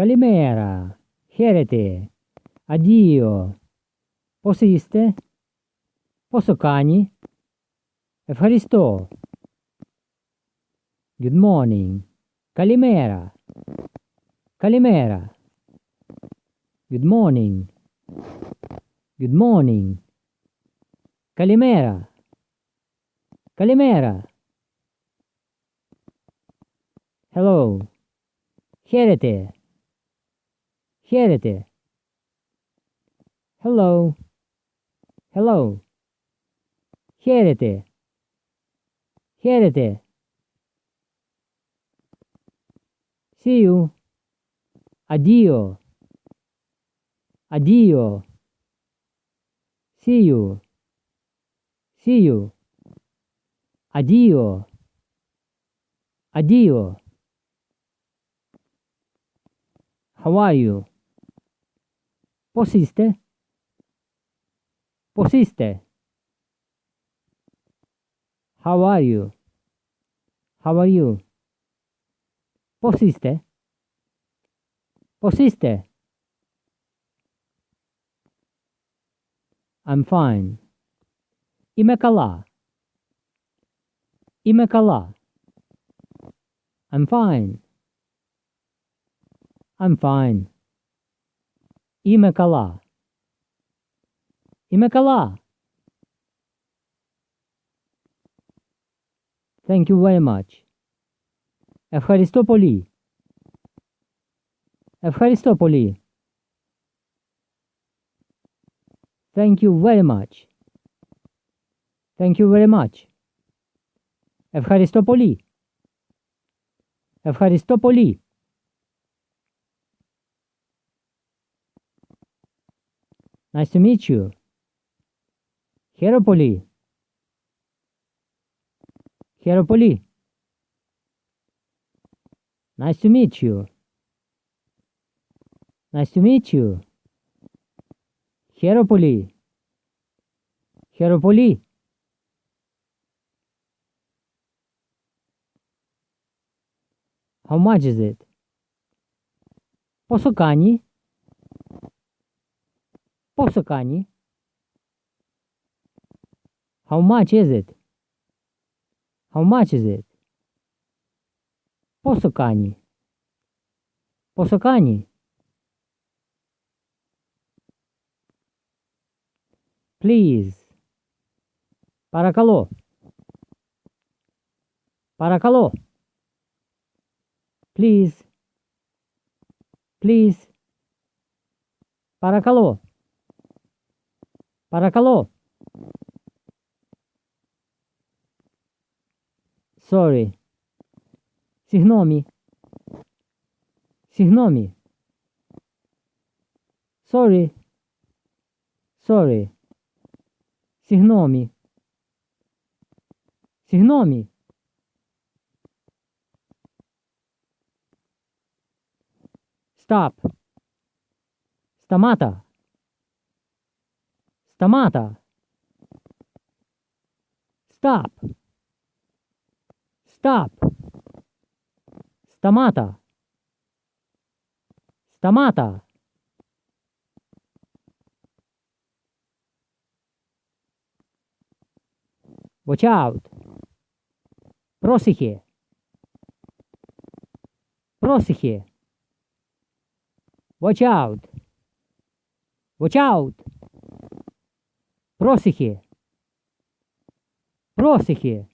Καλημέρα. Χαίρετε. Αντίο. Πώς είστε? Πόσο κάνει? Ευχαριστώ. Good morning. Καλημέρα. Καλημέρα. Good morning. Good morning. Καλημέρα. Καλημέρα. Hello. Χαίρετε. Χαίρετε. Hello. Hello. Χαίρετε. Χαίρετε. See you. Addio. Addio. See you. See you. Addio. Addio. How are you? Πώς είστε? Πώς είστε? How are you? How are you? Πώς είστε? Πώς είστε? I'm fine. Είμαι καλά. Είμαι καλά. I'm fine. I'm fine. Είμαι καλά. Είμαι καλά. Thank you very much. Ευχαριστώ πολύ. Ευχαριστώ πολύ. Thank you very much. Thank you very much. Ευχαριστώ πολύ. Ευχαριστώ πολύ. Nice to meet you. Χαίρομαι πολύ. Χαίρομαι πολύ. Nice to meet you. Nice to meet you. Χαίρομαι πολύ. Χαίρομαι πολύ. How much is it? Πόσο κάνει? Πόσο κάνει? How much is it? How much is it? Πόσο κάνει? Πόσο κάνει? Please. Παρακαλώ. Παρακαλώ. Please. Please. Παρακαλώ. Παρακαλώ. Sorry. Συγγνώμη. Συγγνώμη. Sorry. Sorry. Συγγνώμη. Συγγνώμη. Stop. Σταμάτα. Σταμάτα. Stop. Stop. Σταμάτα. Σταμάτα. Watch out. Πρόσεχε. Πρόσεχε. Watch out. Watch out. Πρόσεχε. Πρόσεχε.